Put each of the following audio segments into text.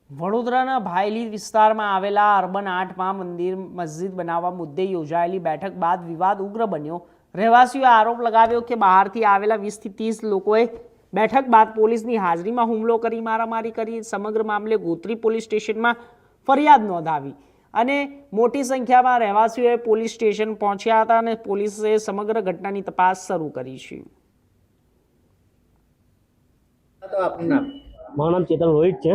વડોદરાના ભાયલી વિસ્તારમાં આવેલા અર્બન 8માં મંદિર મસ્જિદ બનાવવા મુદ્દે યોજાયેલી બેઠક બાદ વિવાદ ઉગ્ર બન્યો। રહેવાસીઓએ આરોપ લગાવ્યો કે બહારથી આવેલા 20 થી 30 લોકોએ બેઠક બાદ પોલીસની હાજરીમાં હુમલો કરી મારામારી કરી। સમગ્ર મામલે ગોત્રી પોલીસ સ્ટેશનમાં ફરિયાદ નોંધાવી અને મોટી સંખ્યામાં રહેવાસીઓએ પોલીસ સ્ટેશન પહોંચ્યા હતા અને પોલીસે સમગ્ર ઘટનાની તપાસ શરૂ કરી છે। તો આપનું નામ? મારું નામ ચેતન રોહિત છે।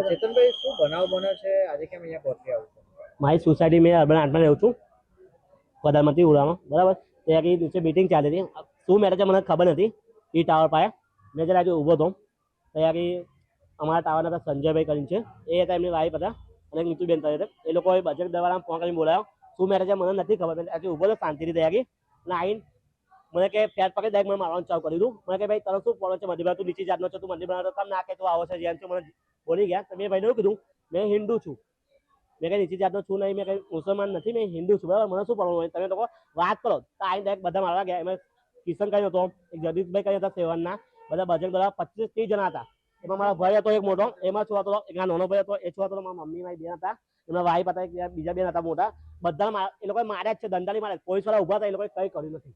ચેતનભાઈ, શું બનાવ બન્યો છે? આજે કેમ અહીંયા પહોંચી આવો છો? મારી સોસાયટી મેં અર્બન 8માં રહું છું, પ્રધાનમંત્રી ઉડામાં, બરાબર। ત્યાં નીચે મીટિંગ ચાલી હતી। શું મેટર છે મને ખબર નથી। એ ટાવર પાસે મેં જરા આજે ઊભો હતો, ત્યાં અમારા ટાવરના હતા સંજયભાઈ કરીને છે, એ હતા, એમની વાઈફ હતા અને નીતુબેન હતા। એ લોકોએ બજરંગ દળવાળાને ફોન કરીને બોલાવ્યો। શું મેટર છે મને નથી ખબર। આજે ઊભો હતો શાંતિથી ત્યાં અને આવીને મને કે ફેટ પકડી ડાયરેક્ટ મને મારવાનું ચાલુ કરી દીધું। મને કે ભાઈ તારો શું પ્રોબ્લેમ છે? મંદિર તું નીચે જાતનો છે, તું મંદિર બનાવતો કામ ના કે તું આવો છે જેમ છે મને બોલી ગયા। તો મેં ભાઈને એવું કીધું મેં હિન્દુ છું, મેં કંઈ નીચે જાતનો છું નહીં, મેં કંઈ મુસલમાન નથી, મેં હિન્દુ છું, બરાબર। મને શું પ્રોબ્લેમ હોય? તમે લોકો વાત કરો તો આવીને ડાયરેક્ટ બધા મારવા ગયા। એમાં કિશન કઈ હતો, એક જગદીશભાઈ કઈ હતા સેવનના, બધા બજરંગ દળવાળા 25-30 જણા હતા। એમાં મારા ભાઈ હતો એક મોટો, એમાં શું હતો એક નાનો ભાઈ હતો, એ શું હતો મારા મમ્મી મારી બેન હતા, એમના વાઈફ હતા, એક બીજા બેન હતા મોટા, બધા એ લોકોએ માર્યા જ છે, દંડાની માર્યા। પોલીસવાળા ઉભા હતા, એ લોકોએ કંઈ કર્યું નથી।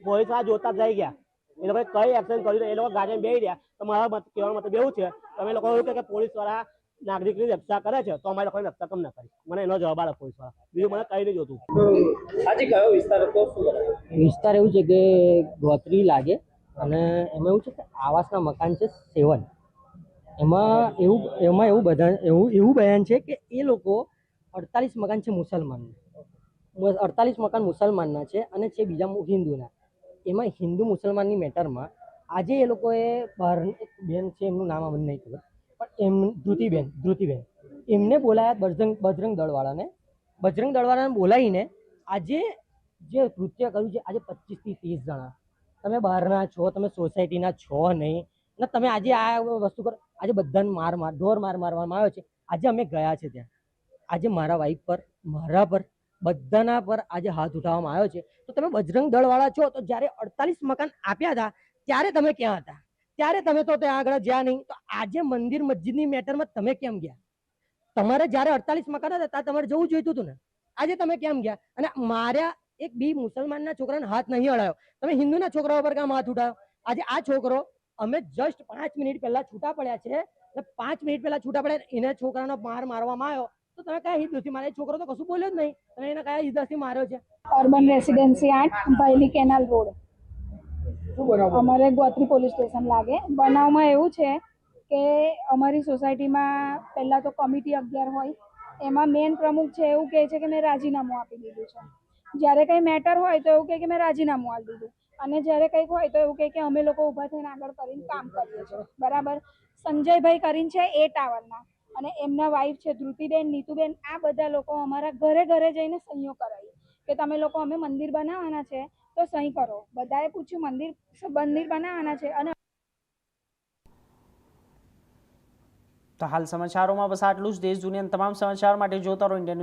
પોલીસ વાળા જોતા જ રહી ગયા, એ લોકોએ કઈ એક્શન કર્યું? એ લોકો ગાડીમાં બેસી રહ્યા। તો મારા કહેવાનો મતલબ એવું છે તમે લોકો એવું કે પોલીસ વાળા નાગરિકની રક્ષા કરે છે તો અમારે લોકોની રક્ષા કેમ ના કરી? મને એનો જવાબ આપે પોલીસ વાળા, બીજું મને કઈ નહીં જોતું। આજે કયો વિસ્તાર હતો? શું વિસ્તાર એવું છે કે ગોત્રી લાગે અને એમાં એવું છે કે આવાસના મકાન છે 7। એમાં એવું બયાન છે કે એ લોકો 48 મકાન છે મુસલમાનના, 48 મકાન મુસલમાનના છે અને છે બીજા હિન્દુના। એમાં હિન્દુ મુસલમાનની મેટરમાં આજે એ લોકોએ બહાર એક બેન છે, એમનું નામ મને નહીં ખબર, પણ ધ્રુતિબેન એમને બોલાયા બજરંગ દળવાળાને બોલાવીને આજે જે કૃત્ય કર્યું છે, આજે 25 થી 30 જણા તમે બહારના છો, તમે સોસાયટીના છો નહીં, અને તમે આજે આ વસ્તુ કરો। આજે બધાને ઢોર મારવામાં આવ્યો છે। આજે અમે ગયા છે ત્યાં, આજે મારા વાઈફ પર, મારા પર, બધાના પર આજે હાથ ઉઠાવવામાં આવ્યો છે। તો તમે બજરંગ દળવાળા છો તો જ્યારે 48 મકાન આપ્યા હતા ત્યારે તમે ક્યાં હતા? ત્યારે તમે તો ત્યાં આગળ જ્યાં નહીં, તો આજે મંદિર મસ્જિદની મેટરમાં તમે કેમ ગયા? તમારે જ્યારે 48 મકાન હતા ત્યારે તમારે જવું જોઈતું હતું ને, આજે તમે કેમ ગયા? અને માર્યા એક બી મુસલમાનના છોકરાને હાથ નહીં અડાયો, તમે હિન્દુના છોકરાઓ પર કેમ હાથ ઉઠાવ્યો? આજે આ છોકરો અમે જસ્ટ 5 મિનિટ પહેલા છૂટા પડ્યા છે, 5 મિનિટ પહેલા છૂટા પડ્યા, એને છોકરાનો મારવામાં આવ્યો તો તમે કયા હિતથી મારે? છોકરો તો કશું બોલ્યો જ નહીં, તમે એને કયા હિતથી માર્યો છે? અર્બન રેસિડેન્સી 8 ભાયલી કેનાલ રોડ, શું બનાવ? અમારે ગોત્રી પોલીસ સ્ટેશન લાગે। બનાવમાં એવું છે કે અમારી સોસાયટીમાં પહેલાં તો કમિટી 11 હોય, એમાં મેન પ્રમુખ છે એવું કહે છે કે મેં રાજીનામું આપી દીધું છે। જ્યારે કંઈ મેટર હોય તો એવું કહે કે મેં રાજીનામું આપી દીધું, અને જ્યારે કંઈક હોય તો એવું કહે કે અમે લોકો ઊભા થઈને આગળ કરીને કામ કરીએ છીએ, બરાબર। સંજયભાઈ કરીને છે એ ટાવરના, અને એમના વાઈફ છે ધ્રુતિબેન, નીતુબેન, આ બધા લોકો અમારા ઘરે જઈને સહીઓ કરાવી કે તમે લોકો અમે મંદિર બનાવવાના છે તો સહી કરો। બધાએ પૂછ્યું મંદિર બનાવવાના છે। અને તો હાલ સમાચારોમાં બસ આટલું જ। દેશ દુનિયાના તમામ સમાચાર માટે જોતા રહો ઇન્ડિયન